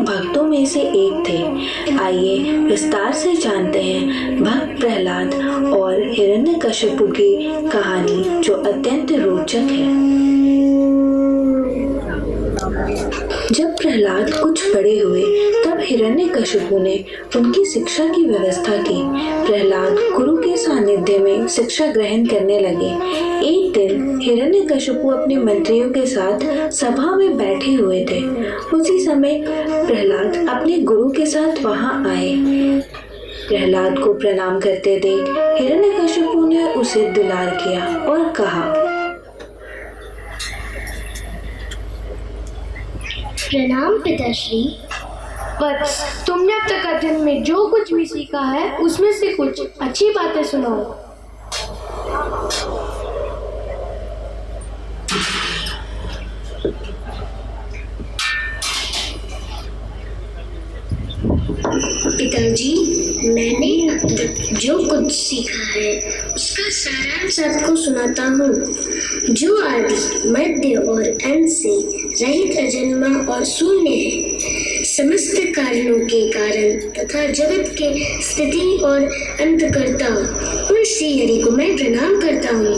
भक्तों में से एक थे। आइए विस्तार से जानते हैं भक्त प्रहलाद और हिरण्यकशिपु की कहानी, जो अत्यंत रोचक है। जब प्रहलाद कुछ बड़े हुए तब हिरण्यकशिपु ने उनकी शिक्षा की व्यवस्था की। प्रहलाद गुरु के सानिध्य में शिक्षा ग्रहण करने लगे। एक दिन हिरण्यकशिपु अपने मंत्रियों के साथ सभा में बैठे हुए थे। उसी समय प्रहलाद अपने गुरु के साथ वहां आए। प्रहलाद को प्रणाम करते देख हिरण्यकशिपु ने उसे दुलार किया और कहा, प्रणाम पिताश्री। वत्स, तुमने अब तक अध्ययन में जो कुछ भी सीखा है उसमें से कुछ अच्छी बातें सुनाओ। पिताजी, मैंने अब तक जो कुछ सीखा है उसका सारांश आपको सुनाता हूँ। जो आदि, मध्य और अंत से रहित, अजन्मा और शून्य है, समस्त कारणों के कारण तथा जगत के स्थिति और अंतकर्ता उन श्री हरि को मैं प्रणाम करता हूँ।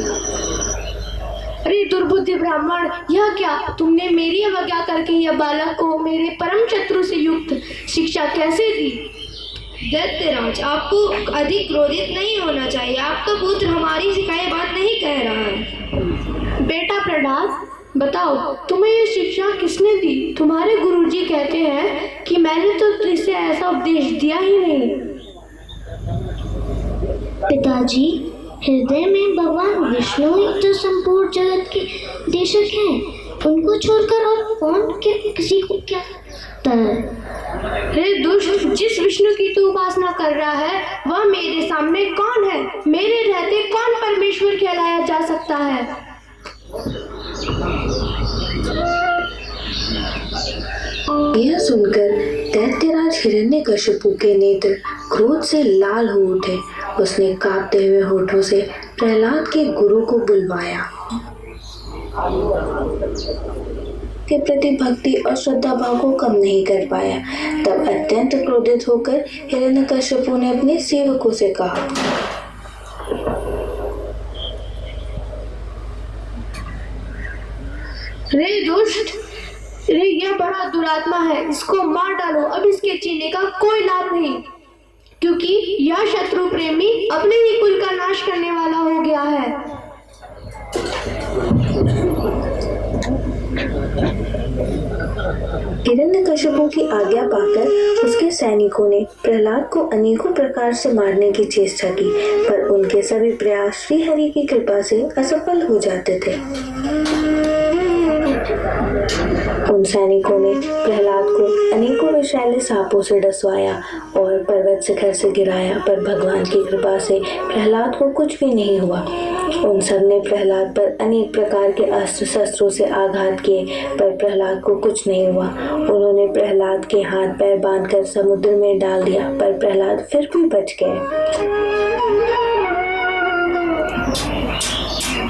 अरे दुर्बुद्धि ब्राह्मण, यह क्या? तुमने मेरी अवज्ञा करके यह बालक को मेरे परम शत्रु से युक्त शिक्षा कैसे दी? दैत्यराज, आपको अधिक क्रोधित नहीं होना चाहिए। आपका पुत्र हमारी सिखाई बात नहीं कह रहा है। बेटा प्रहलाद, बताओ तुम्हें यह शिक्षा किसने दी? तुम्हारे गुरुजी कहते हैं कि मैंने तो तुझसे ऐसा उपदेश दिया ही नहीं। पिताजी, हृदय में भगवान विष्णु ही तो संपूर्ण जगत के देशक हैं। उनको छोड़कर और कौन किसी को क्या हे दुष्ट, जिस विष्णु की तू उपासना कर रहा है वह मेरे सामने कौन है? मेरे रहते कौन परमेश्वर कहलाया जा सकता है? यह सुनकर दैत्यराज हिरण्यकशिपु के नेत्र क्रोध से लाल हो उठे। उसने कांपते हुए होठों से प्रहलाद के गुरु को बुलवाया। के प्रति भक्ति और श्रद्धा भाव को कम नहीं कर पाया। तब अत्यंत क्रोधित होकर हिरण्यकशिपु ने अपने सेवकों से कहा, रे दुष्ट, रे यह बड़ा दुरात्मा है, इसको मार डालो। अब इसके जीने का कोई लाभ नहीं, क्योंकि यह शत्रु प्रेमी अपने ही कुल का नाश करने वाला हो गया है। हिरण्यकशिपु की आज्ञा पाकर उसके सैनिकों ने प्रहलाद को अनेकों प्रकार से मारने की चेष्टा की, पर उनके सभी प्रयास श्री हरि की कृपा से असफल हो जाते थे। उन सैनिकों ने प्रहलाद को अनेकों विषैले सांपों से डसवाया और पर्वत शिखर से गिराया, पर भगवान की कृपा से प्रहलाद को कुछ भी नहीं हुआ। उन सब ने प्रहलाद पर अनेक प्रकार के अस्त्र शस्त्रों से आघात किए, पर प्रहलाद को कुछ नहीं हुआ। उन्होंने प्रहलाद के हाथ पैर बांधकर समुद्र में डाल दिया, पर प्रहलाद फिर भी बच गए।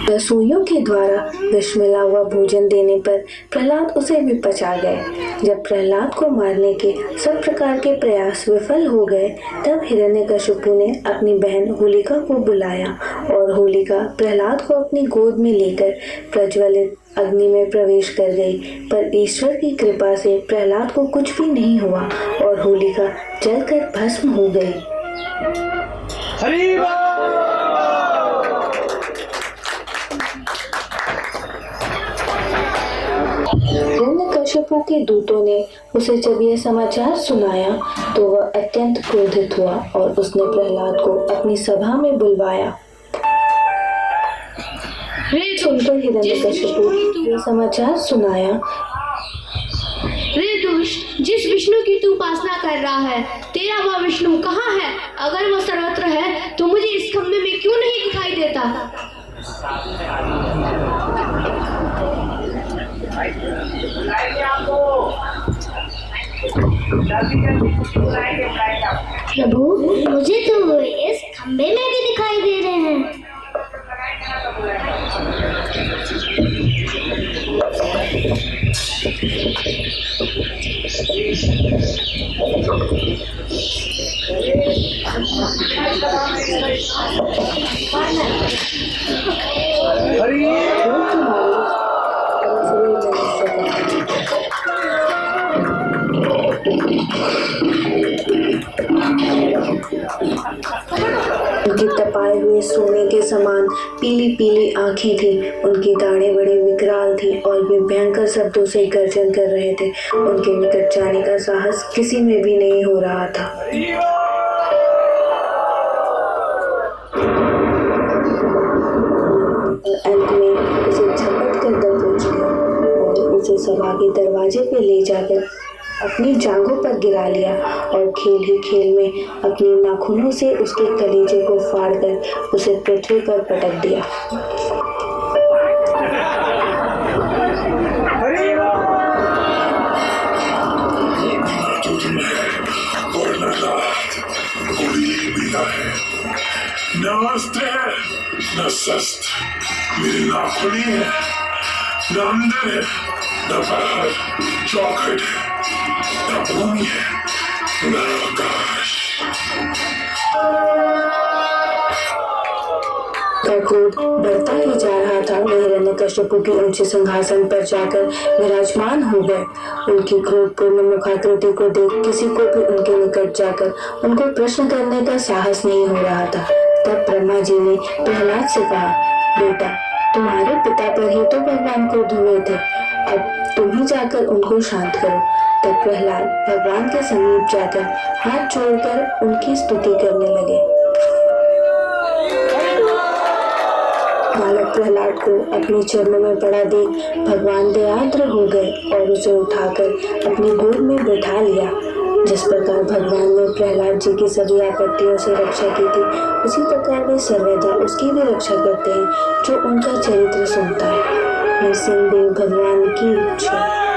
रसोइयों के द्वारा विष मिला हुआ भोजन देने पर प्रहलाद उसे भी पचा गए। जब प्रहलाद को मारने के सब प्रकार के प्रयास विफल हो गए, तब हिरण्यकशिपु ने अपनी बहन होलिका को बुलाया और होलिका प्रहलाद को अपनी गोद में लेकर प्रज्वलित अग्नि में प्रवेश कर गई। पर ईश्वर की कृपा से प्रहलाद को कुछ भी नहीं हुआ और होलिका जलकर भस्म हो गई। हिरण्यकशिपु के दूतों ने उसे जब यह समाचार सुनाया तो वह अत्यंत क्रोधित हुआ और उसने प्रहलाद को अपनी सभा में बुलवाया। सुनकर हिरण्यकशिपु यह समाचार सुनाया, रे दुष्ट, जिस विष्णु की तू उपासना कर रहा है, तेरा वह विष्णु कहाँ है? अगर वह सर्वत्र है तो मुझे इस खंभे में क्यों नहीं दिखाई देता? प्रभु, मुझे तो वो इस खंबे में भी दिखाई दे रहे हैं। उनकी तपाए हुए सोने के समान पीली पीली आंखें थी, उनकी दाढ़ें बड़ी विकराल थी और वे भयंकर शब्दों से गर्जन कर रहे थे। उनके निकट जाने का साहस किसी में भी नहीं हो रहा था। अंत में उसे झपट कर दम पहुंच गया और उसे सभा के दरवाजे पे ले जाकर अपनी जांघों पर गिरा लिया और खेल ही खेल में अपने नाखूनों से उसके कलेजे को फाड़कर उसे पृथ्वी पर पटक दिया। न अस्त्र है, न शस्त्र, मेरी नाखूनी है, न अंदर है, न बाहर चौखट है, न भूमि है, न आकाश। का क्रोध बढ़ता ही जा रहा था। वे हिरण्यकश्यप के ऊंचे सिंहासन पर जाकर विराजमान हो गए। उनकी क्रोधपूर्ण मुखाकृति को देख किसी को भी उनके निकट जाकर उनको प्रश्न करने का साहस नहीं हो रहा था। तब ब्रह्मा जी ने प्रहलाद से कहा, बेटा, तुम्हारे पिता पर ही तो भगवान क्रोध हुए थे, अब तुम ही जाकर उनको शांत करो। तब प्रहलाद भगवान के समीप जाकर हाथ जोड़कर उनकी स्तुति करने लगे। बालक प्रहलाद को अपने चरणों में पड़ा देख भगवान दयाद्र हो गए और उसे उठाकर अपनी गोद में बैठा लिया। जिस प्रकार भगवान ने प्रहलाद जी की सभी आपत्तियों से रक्षा की थी, उसी प्रकार वे सर्वदा उसकी भी रक्षा करते हैं जो उनका चरित्र सुनता है। नरसिंह देव भगवान की जय।